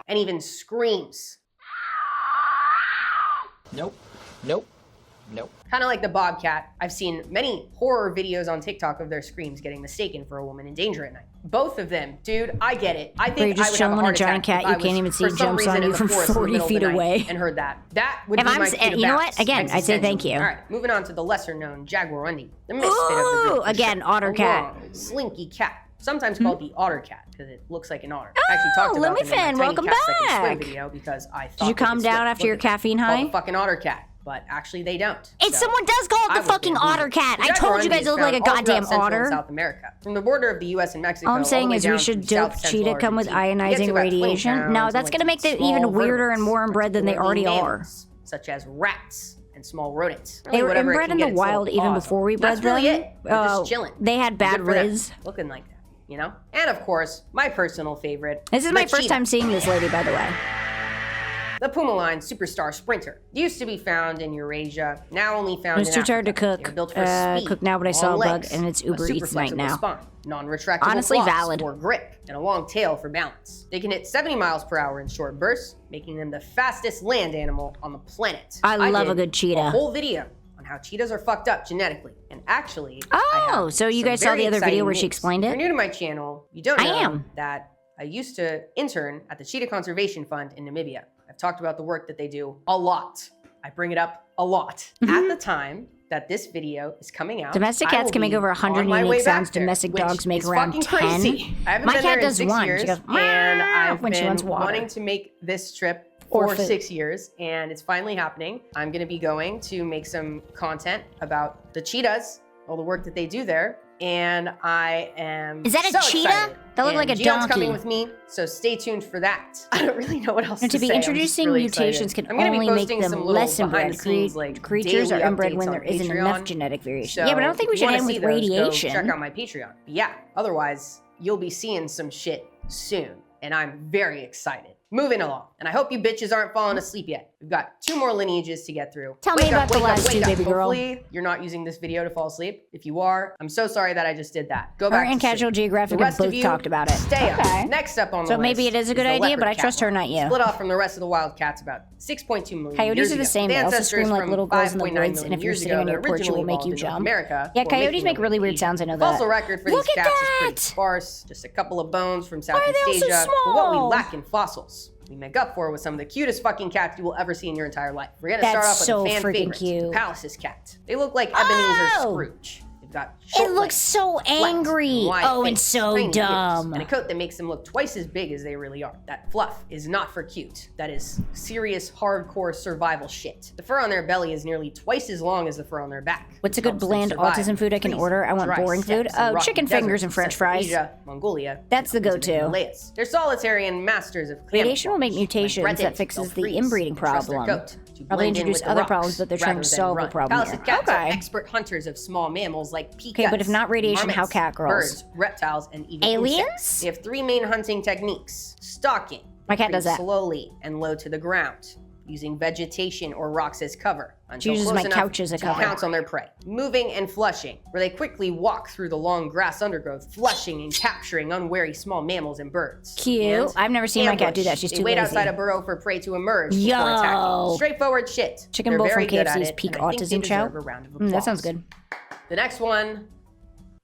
and even screams. Nope. Nope. Nope. Kind of like the bobcat, I've seen many horror videos on TikTok of their screams getting mistaken for a woman in danger at night. Both of them, dude, I get it. I Where think you're just I would chilling have a on a heart giant attack cat if you I was, can't even see for some jumps reason, on in you the from forest in the 40 middle of the feet night away. and heard that. That would If be I'm my s- cue to you know bounce, what? Again, I'd say thank existentially. you. All right, moving on to the lesser known jaguarundi, the misfit of the Ooh, group. for again, sure. otter A cat. long, slinky cat, sometimes called the otter cat because it looks like an otter. I actually talked Oh, about Lemmy them in my Fan, Tiny welcome Cats That Can Swim back. video because I thought Did you they calm could down swim. after Look your at them. caffeine Called high? the fucking otter cat. But actually, they don't. It's So, someone does call I it the was fucking being otter brutal. cat. The I told you jaguarundi guys is it looked like a found all throughout goddamn Central and otter. South America, from the border of the U.S. and Mexico. All I'm all the saying way is we down should through dope South Central cheetah come with Argentina. You get to ionizing about 20 radiation. pounds No, and, that's like, gonna make them small even weirder and vertebrates, more inbred than they particularly already are. mammals, such as rats and small rodents. They Really, were whatever it inbred can in get the its little wild even paws before on. we bred That's really them. it. They're just chilling. They had bad Good for them. riz. Looking like that. you know? And of course, my personal favorite. This is the my first cheetah. time seeing this lady, by the way. The Puma line Superstar Sprinter used to be found in Eurasia, now only found It's in too Africa. tired to cook. They're built for speed, Cook now, but I long saw a bug, legs, and it's Uber super Eats night flexible now. spine, non-retractable Honestly, claws valid. for grip, and a long tail for balance. They can hit 70 miles per hour in short bursts, making them the fastest land animal on the planet. I love did a good cheetah. A whole video on how cheetahs are fucked up genetically, and actually, Oh, so you guys saw the other video where she explained If it? you're new to my channel, you don't I know am. that I used to intern at the Cheetah Conservation Fund in Namibia. I've talked about the work that they do a lot. I bring it up a lot. At the time that this video is coming out, Domestic I cats will can make be over 100 on my way unique back sounds. there, Domestic which dogs make is around fucking 10. crazy. I haven't My been cat there in does 6 one. years, She goes, and I've when she been wants water. wanting to make this trip Or for food. 6 years, and it's finally happening. I'm gonna be going to make some content about the cheetahs, all the work that they do there, and I am Is that a so cheetah? excited. That looked And like a Gion's donkey. coming with me, so stay tuned for that. I don't really know what else And to be say. I'm just introducing really mutations excited. can I'm gonna be only make posting them some little less behind inbred. the scenes, like, Creatures are daily inbred updates when on there isn't Patreon. enough genetic variation. So Yeah, but I don't think we if you should wanna end see with those, go radiation. check out my Patreon. But yeah, otherwise, you'll be seeing some shit soon, and I'm very excited. Moving along, and I hope you bitches aren't falling asleep yet. We've got 2 more lineages to get through. Tell me about the last two, baby girl. Hopefully, you're not using this video to fall asleep. If you are, I'm so sorry that I just did that. Go Her back and to Casual sleep. Geographic The have rest of both you, talked about it. Stay Okay. up. Next up on the So list maybe it is a good the idea, leopard but I cat trust her, line. not you. Split off from the rest of the wild cats about 6.2 million Coyotes years are the ago. same. The They also ancestors scream like from little girls in the 5.9 woods, and million if you're years sitting ago, on your that porch, it will originally make you evolved in North jump. America, Yeah, were coyotes making make their really way weird to sounds, I know Asia. Fossil that. record for Look these at cats is pretty that! sparse. Just a couple of bones from are Southeast they all so Asia. But what we small? lack in fossils, we make up for with some of the cutest fucking cats you will ever see in your entire life. We're gonna That's start off with so a fan freaking favorite, cute. the Palace's cat. They look like Ebenezer Oh! Scrooge. They've got It short looks legs, so flat, angry. wide Oh, face, and so tiny ears, dumb. and a coat that makes them look twice as big as they really are. That fluff is not for cute. That is serious, hardcore survival shit. The fur on their belly is nearly twice as long as the fur on their back. What's a good Helps them bland survive autism food I can freezing, order? I want dry boring food. steppes and Oh, rocky chicken fingers and deserts french in fries. Asia, Mongolia, That's the and mountains of the go-to. Himalayas. They're solitary and masters of Radiation will make camouflage. mutations When that threatened, fixes they'll the freeze inbreeding and trust their problem. coat to Probably blend in introduce with the other rocks problems, but they're trying to rather than solve a run. problem Palace here. cats are Okay. expert hunters of small mammals like peacocks. Okay, but if not radiation, how marmots, cat girls? birds, reptiles, and even Aliens? insects. They have 3 main hunting techniques: stalking. My cat They does creep that. slowly and low to the ground, using vegetation or rocks as cover. She Until uses close my enough couch as a to cover. pounce on their prey. Moving and flushing, where they quickly walk through the long grass undergrowth, flushing and capturing unwary small mammals and birds. Cute. And I've never seen my cat do that. She's they too wait lazy. outside a burrow for prey to emerge before Yo. attacking. Straightforward shit. Chicken They're bowl very from good at KFC's it, peak and I think they autism chow. deserve a round of applause. That sounds good. The next one,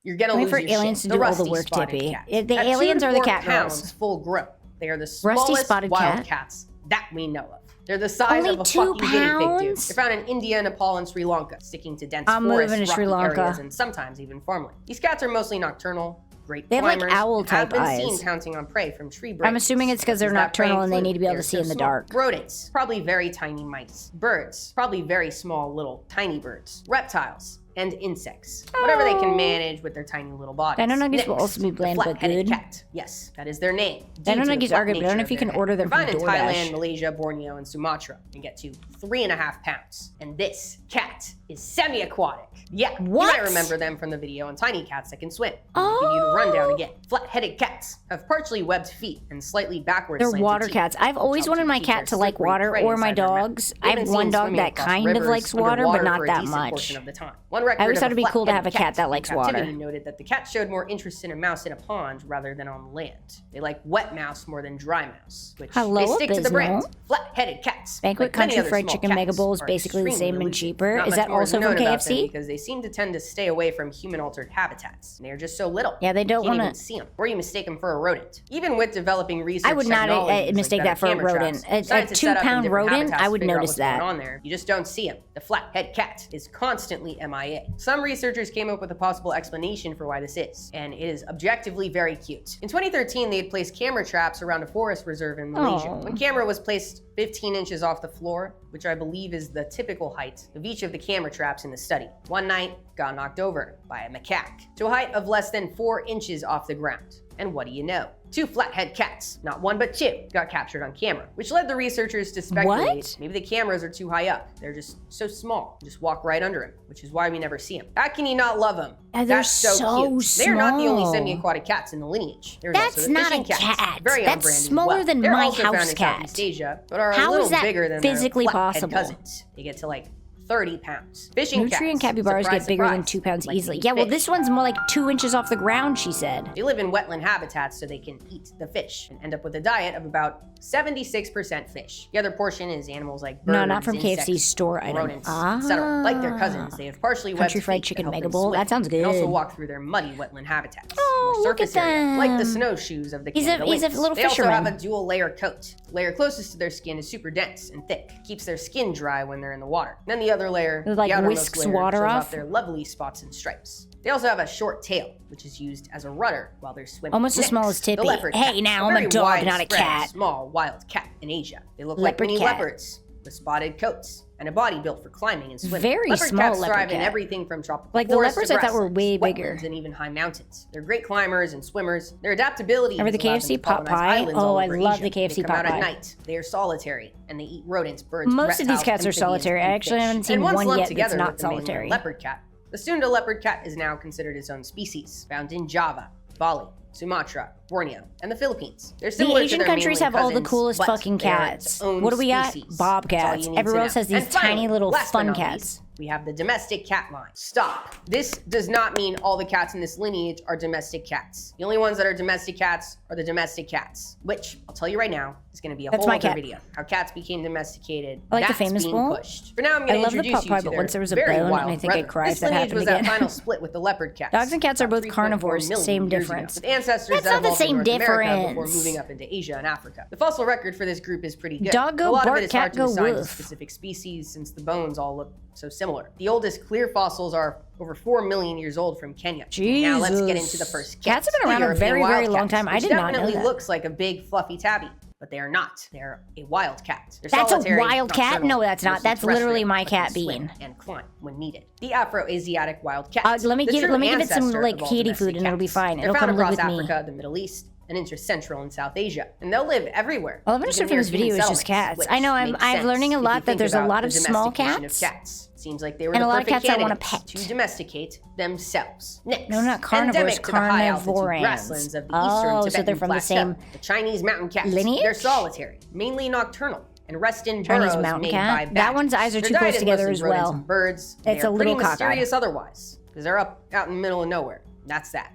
you're gonna Wait lose for your aliens shit. to do all the rusty work, spotted Tippy. cat. The At 2 aliens to are the 4 cat pounds girls. full grown. They are the smallest spotted wild cat? cats that we know of. They're the size Only of a 2 fucking guinea pig, dude. pounds? They're found in India, Nepal, and Sri Lanka, sticking to dense I'm forests, moving to Sri rocky Lanka. areas, and sometimes even farmland. These cats are mostly nocturnal, great They have, like, climbers, and owl-type have been eyes. seen pouncing on prey from tree branches. I'm assuming it's because they're Does that prey nocturnal and they include? need to be able to They're see so in the small. dark. Rodents, probably very tiny mice. Birds, probably very small little tiny birds. Reptiles, and insects. Whatever they can manage with their tiny little bodies. Dino nuggies will Next, also be the bland but flat-headed good. cat. Yes, that is their name. Dino due to the nuggies flat are good, but I don't nature know of if you their can head. order them They're from found in DoorDash. Thailand, Malaysia, Borneo, and Sumatra, and get to 3.5 pounds. And this cat is semi-aquatic. Yeah, What? you might remember them from the video on tiny cats that can swim. I'll give you the rundown again. Flat-headed cats have partially webbed feet and slightly backwards They're slanted water teeth, cats. I've which always help wanted my keep cat their to like slippery water, prey or my inside their mouth. dogs. They've I been have one seen dog swimming that across kind of rivers likes water, but underwater not for a that decent much. portion of the time. One record I always of thought a it'd be cool to have a flat-headed cat that likes captivity water. noted that the cat showed more interest in a mouse in a pond rather than on land. They like wet mouse more than dry mouse, which Hello, they stick to the brand. Abysmal. Flat-headed cats. Banquet like many Country other Fried small Chicken cats, Mega Bowl is are basically the extremely same and elusive. cheaper. Not Is much that more also is from known about them KFC? because they seem to tend to stay away from human-altered habitats. And they are just so little. Yeah, they don't you can't wanna- even see them, or you mistake them for a rodent. Even with developing research I would not technologies mistake like that for a camera rodent. traps, A scientists set up in 2-pound different rodent, habitats I to would figure out notice what's going that. on there. You just don't see them. The flathead cat is constantly MIA. Some researchers came up with a possible explanation for why this is, and it is objectively very cute. In 2013, they had placed camera traps around a forest reserve in Malaysia. Aw. One camera was placed 15 inches off the floor, which I believe is the typical height of each of the camera traps in the study. One night, got knocked over by a macaque to a height of less than 4 inches off the ground. And what do you know? 2 flathead cats, not 1 but 2, got captured on camera, which led the researchers to speculate maybe the cameras are too high up. They're just so small. You just walk right under them, which is why we never see them. How can you not love them? That's so cute. small. They're not the only semi-aquatic cats in the lineage. There's That's also the not fishing a cat. cats, very That's on brand smaller as well. than They're my also house found in cat. Southeast Asia, but are How a little is that bigger than physically their flathead possible? cousins. They get to like 30 pounds. Fishing Nutrient cats, capybaras surprise, get bigger than surprise, 2 pounds like easily. eat Yeah, well, fish. this one's more like 2 inches off the ground, she said. They live in wetland habitats so they can eat the fish and end up with a diet of about 76% fish. The other portion is animals like birds, No, not from insects, KFC's store item. rodents, etc. Like their cousins, they have partially webbed Country Fried feet Chicken that help Mega them Bowl. swim. That sounds They also good. walk through their muddy wetland habitats. Oh, More look at surface area, like the them. snowshoes of the He's Canada a lynx. little They also have fisherman. a dual layer coat. The layer closest to their skin is super dense and thick. Keeps their skin dry when they're in the water. Then the other layer, It, like, the outermost whisks layer, water shows off? their lovely spots and stripes. They also have a short tail, which is used as a rudder while they're swimming. Almost as small as Next, the Tippy. leopard Hey, cat, now, I'm a very dog, not a widespread, cat. Small wild cat in Asia. They look Leopard like mini cat. leopards with spotted coats and a body built for climbing and swimming. Very leopard small cats leopard thrive in cat. everything from tropical Like, the forests leopards to I thought were grasslands, way wetlands, bigger. and even high mountains. They're great climbers and swimmers. Their adaptability Remember the has allowed them KFC to pot colonize pie? islands Oh, all I over love Asia. the KFC They come pot out pie. at night. They are solitary and they eat rodents, birds, Most of these reptiles, cats are amphibians, solitary. I and actually fish. haven't seen And once one lumped yet that's together not with the mainland solitary. leopard cat. The Sunda leopard cat is now considered its own species, found in Java, Bali, Sumatra, Borneo, and the Philippines. They're The similar to Asian their countries have mainland all the cousins, coolest but fucking they are cats. its own What do we got? species. Bobcats. That's all you need Everyone to else has know. these And finally, tiny little last but fun not cats. least, we have the domestic cat line. Stop. This does not mean all the cats in this lineage are domestic cats. The only ones that are domestic cats are the domestic cats, which I'll tell you right now is going to be a That's whole my other cat. video. How cats became domesticated. I like the That's famous being bowl. pushed. For now, I'm I going to love the introduce pot you pie, to but their once there was a very bone, and wild I think I'd brethren. cry if This that lineage happened was again. that final split with the leopard cats. Dogs and cats are about both 3.4 carnivores, million same years ago, difference. with ancestors That's that not the evolved in same North America before difference. moving up into Asia and Africa. The fossil record for this group is pretty good. Dog go a lot bark, of it is cat hard to go assign to woof. specific species since the bones all look so similar. The oldest clear fossils are over 4 million years old from Kenya. Now let's get into the first cat. Cats have been The around a European very, very wildcats, long time. I which did not know definitely that. looks like a big fluffy tabby. But they are not. They're a wild cat. They're That's a solitary, wild cat? nocturnal, No, that's not. mostly That's literally terrestrial, my but can cat swim bean. and climb when needed. The Afro-Asiatic wild cat. Let me The give true it some ancestor like of all kitty domestic food and it'll be cats. fine. They're It'll found come live across with me. Africa, the Middle East, and into Central and South Asia, and they'll live everywhere. All I've understood even from near this video human is just cats. settlements, I know, which I'm makes learning a sense if lot you that think there's a about lot the of small domestication of cats. cats. Seems like they were And the a lot of perfect cats I wanna candidates pet. to domesticate themselves. Next, No, not carnivores, endemic to the high altitude carnivorans. grasslands of the Oh, eastern so Tibetan they're from the plateau. same The Chinese mountain cats. lineage? They're solitary, mainly nocturnal, and rest in Chinese burrows mountain made cat? by That badgers. one's eyes are Their too diet close is together mostly as rodents well. and birds. It's They a are pretty little cockeyed. mysterious otherwise, because they're up out in the middle of nowhere. That's that.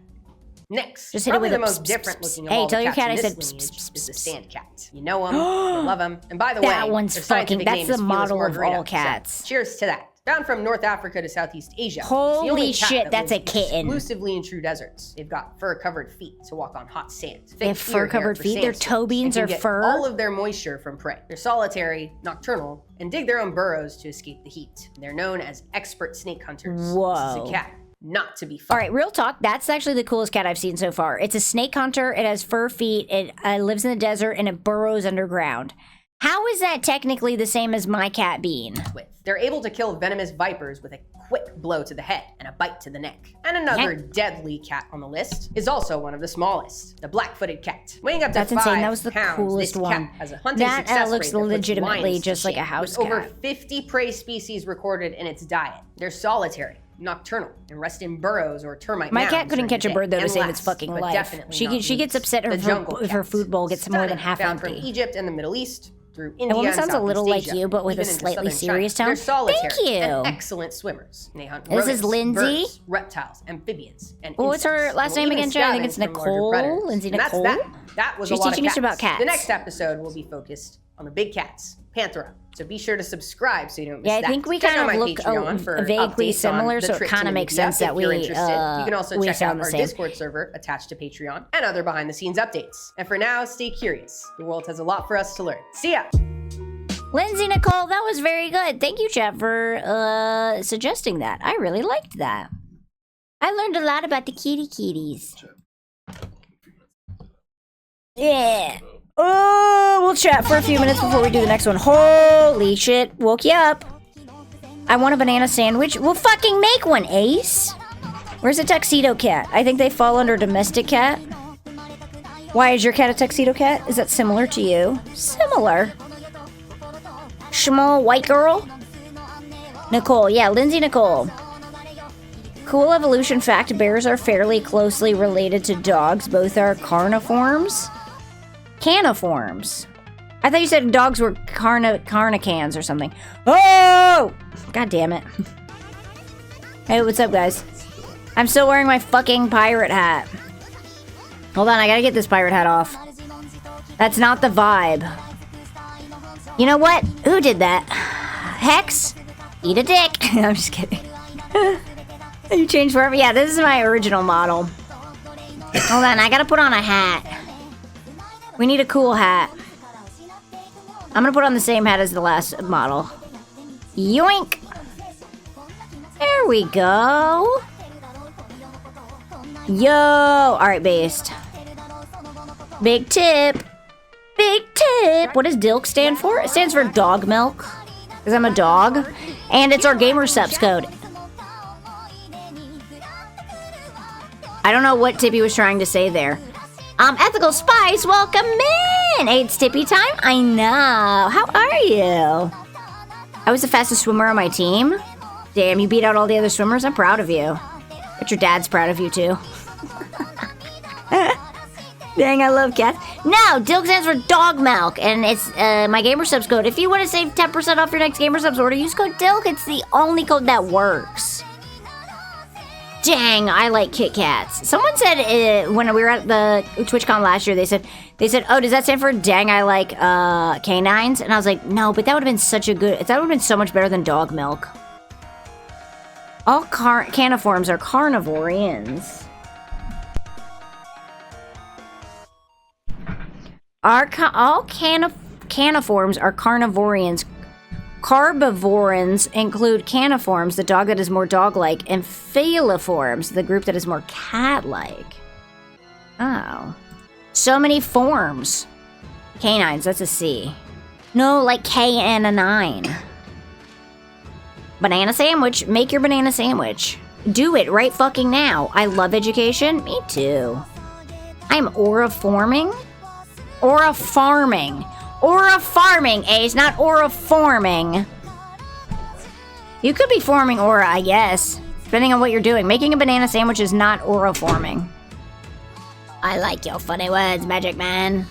Next, Just hit it probably with the a most psst, different psst, looking psst. of Hey, all tell the your cats cat in I this said psst, lineage psst, is the psst, sand cat. You know them, you love them, and by the way, That one's their fucking, scientific that's name the is Felis model of margarita, all cats. So cheers to that. Found from North Africa to Southeast Asia. It's the Holy only cat shit, that that's lives a kitten. exclusively in true deserts. They've got fur-covered feet to walk on hot sand. They have Thick ear hair fur-covered for feet? Their sandstorms, toe beans and are can get fur? all of their moisture from prey. They're solitary, nocturnal, and dig their own burrows to escape the heat. They're known as expert snake hunters. This Whoa. is a cat not to be All fucked. right, real talk. That's actually the coolest cat I've seen so far. It's a snake hunter. It has fur feet. It lives in the desert and it burrows underground. How is that technically the same as my cat Bean? With. They're able to kill venomous vipers with a quick blow to the head and a bite to the neck. And another deadly cat on the list is also one of the smallest, the black-footed cat. Weighing up to That's 5 insane. That was the pounds, coolest this one. cat has a hunting That success looks rate that puts legitimately lions to just like a shame, house with over cat. 50 prey species recorded in its diet. They're solitary, nocturnal, and rest in burrows or termite My mounds cat couldn't during catch the a bird though day, to and save its last, fucking but life. definitely She not gets least, upset the jungle if her cat. food bowl gets more than Stunning, half found empty. from Egypt and the Middle East through India woman and sounds a little Southeast like Asia, you, but with a even into slightly southern serious China. tone. They're solitary Thank you. and excellent swimmers. And they hunt This is rodents, Lindsay. birds, reptiles, amphibians, and What's her insects. last They'll name even again, Jen? I think it's scavenge from larger Nicole. predators. Lindsay And that's Nicole? that was She's a lot teaching of us about cats. The next episode will be focused on the big cats, Panthera. So be sure to subscribe so you don't miss Yeah, I that. think we Check kind out of my look Patreon for vaguely updates on similar, the so it tricks kind in of the makes media sense that if you're we interested. You can also we check sound out the our same. Discord server attached to Patreon and other behind-the-scenes updates. And for now, stay curious. The world has a lot for us to learn. See ya! Lindsay Nicole, that was very good. Thank you, Jeff, for suggesting that. I really liked that. I learned a lot about the kitties. Yeah. Oh, we'll chat for a few minutes before we do the next one. Holy shit, woke you up. I want a banana sandwich. We'll fucking make one, Ace. Where's the tuxedo cat? I think they fall under domestic cat. Why is your cat a tuxedo cat? Is that similar to you? Similar. Small white girl? Nicole. Yeah, Lindsay Nicole. Cool evolution fact, bears are fairly closely related to dogs. Both are carniforms. Caniforms. I thought you said dogs were carnicans or something. Oh! God damn it. Hey, what's up, guys? I'm still wearing my fucking pirate hat. Hold on, I gotta get this pirate hat off. That's not the vibe. You know what? Who did that? Hex? Eat a dick. I'm just kidding. You changed forever? Yeah, this is my original model. Hold on, I gotta put on a hat. We need a cool hat. I'm gonna put on the same hat as the last model. Yoink! There we go. Yo! Alright, based. Big tip. Big tip. What does DILK stand for? It stands for dog milk. Because I'm a dog. And it's our gamer subs code. I don't know what Tippy was trying to say there. Ethical Spice, welcome in! Hey, it's Tippy time? I know. How are you? I was the fastest swimmer on my team. Damn, you beat out all the other swimmers? I'm proud of you. But your dad's proud of you, too. Dang, I love cats. No, DILK stands for dog milk, and it's my gamer subs code. If you want to save 10% off your next gamer subs order, use code DILK. It's the only code that works. Dang, I like Kit Kats. Someone said when we were at the TwitchCon last year, they said, oh, does that stand for dang, I like canines? And I was like, no, but that would have been such a good, that would have been so much better than dog milk. All caniforms are carnivorians. All caniforms are carnivorians. Carbivorans include caniforms, the dog that is more dog-like, and feliforms, the group that is more cat-like. Oh. So many forms. Canines, that's a C. No, like K and a 9. Banana sandwich. Make your banana sandwich. Do it right fucking now. I love education. Me too. I'm aura farming. Aura farming. Aura farming, Ace, not aura forming. You could be forming aura, I guess. Depending on what you're doing. Making a banana sandwich is not aura forming. I like your funny words, Magic Man.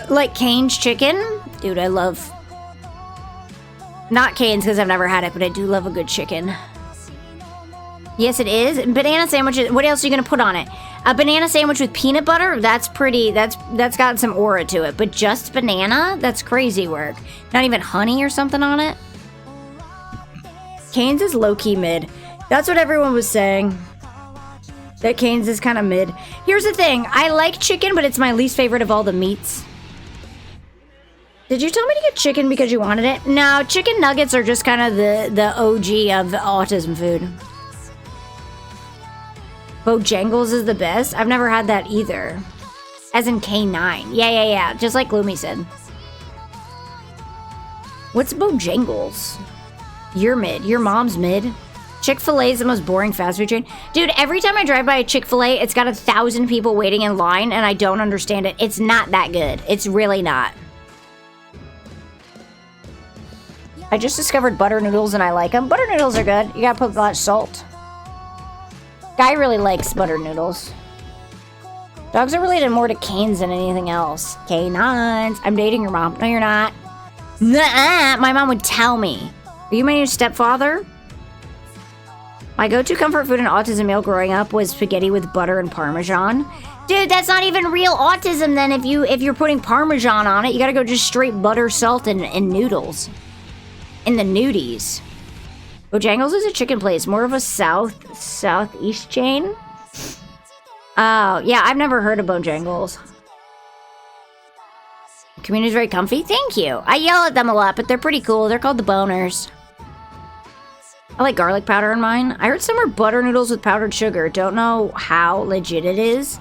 Like Cane's chicken? Dude, I love... Not Cane's because I've never had it, but I do love a good chicken. Yes, it is. Banana sandwiches. What else are you going to put on it? A banana sandwich with peanut butter? That's pretty. That's got some aura to it. But just banana? That's crazy work. Not even honey or something on it? Cane's is low-key mid. That's what everyone was saying. That Cane's is kind of mid. Here's the thing. I like chicken, but it's my least favorite of all the meats. Did you tell me to get chicken because you wanted it? No, chicken nuggets are just kind of the OG of autism food. Bojangles is the best? I've never had that either. As in K9. Yeah. Just like Gloomy said. What's Bojangles? You're mid. Your mom's mid. Chick-fil-A is the most boring fast food chain. Dude, every time I drive by a Chick-fil-A, it's got 1,000 people waiting in line, and I don't understand it. It's not that good. It's really not. I just discovered butter noodles, and I like them. Butter noodles are good. You gotta put a lot of salt. Guy really likes butter noodles. Dogs are related more to canes than anything else. Canines. I'm dating your mom. No, you're not. Nuh-uh. My mom would tell me. Are you my new stepfather? My go-to comfort food in autism meal growing up was spaghetti with butter and Parmesan. Dude, that's not even real autism then. If you're putting Parmesan on it, you gotta go just straight butter, salt, and noodles. In the nudies. Bojangles is a chicken place. More of a southeast chain. Oh, yeah, I've never heard of Bojangles. Community's very comfy. Thank you. I yell at them a lot, but they're pretty cool. They're called the Boners. I like garlic powder in mine. I heard some are butter noodles with powdered sugar. Don't know how legit it is.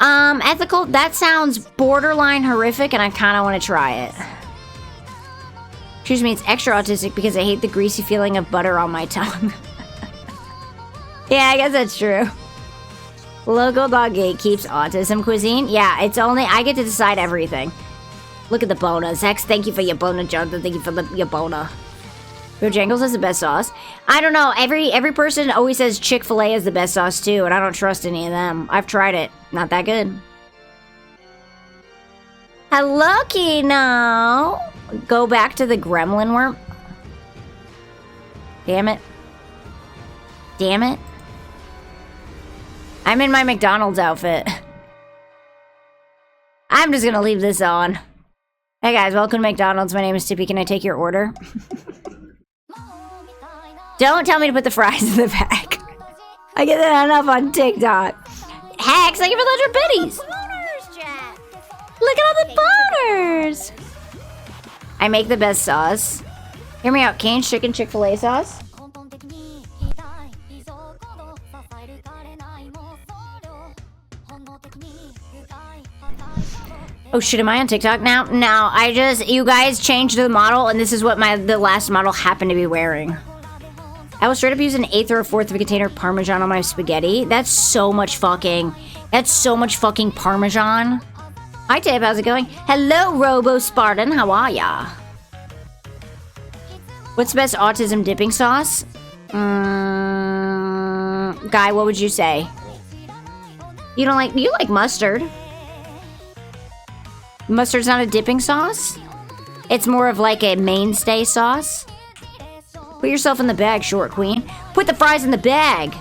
Ethical, that sounds borderline horrific, and I kind of want to try it. Excuse me, it's extra autistic because I hate the greasy feeling of butter on my tongue. Yeah, I guess that's true. Local dog gatekeeps autism cuisine. Yeah, it's only I get to decide everything. Look at the bonas. Hex, thank you for your boner, Jonathan. Thank you for your boner. Bojangles is the best sauce. I don't know. Every person always says Chick-fil-A is the best sauce too, and I don't trust any of them. I've tried it. Not that good. Hello, Kino. Go back to the gremlin worm. Damn it. Damn it. I'm in my McDonald's outfit. I'm just gonna leave this on. Hey guys, welcome to McDonald's. My name is Tippy. Can I take your order? Don't tell me to put the fries in the bag. I get that enough on TikTok. Hex, thank you for the 100 biddies. Look at all the boners. I make the best sauce. Hear me out. Cane's chicken Chick-fil-A sauce. Oh shit, am I on TikTok now? No, you guys changed the model and this is what the last model happened to be wearing. I will straight up use an eighth or a fourth of a container of Parmesan on my spaghetti. That's so much fucking Parmesan. Hi Tip, how's it going? Hello, Robo Spartan, how are ya? What's the best autism dipping sauce? Guy, what would you say? You like mustard. Mustard's not a dipping sauce? It's more of like a mainstay sauce. Put yourself in the bag, short queen. Put the fries in the bag.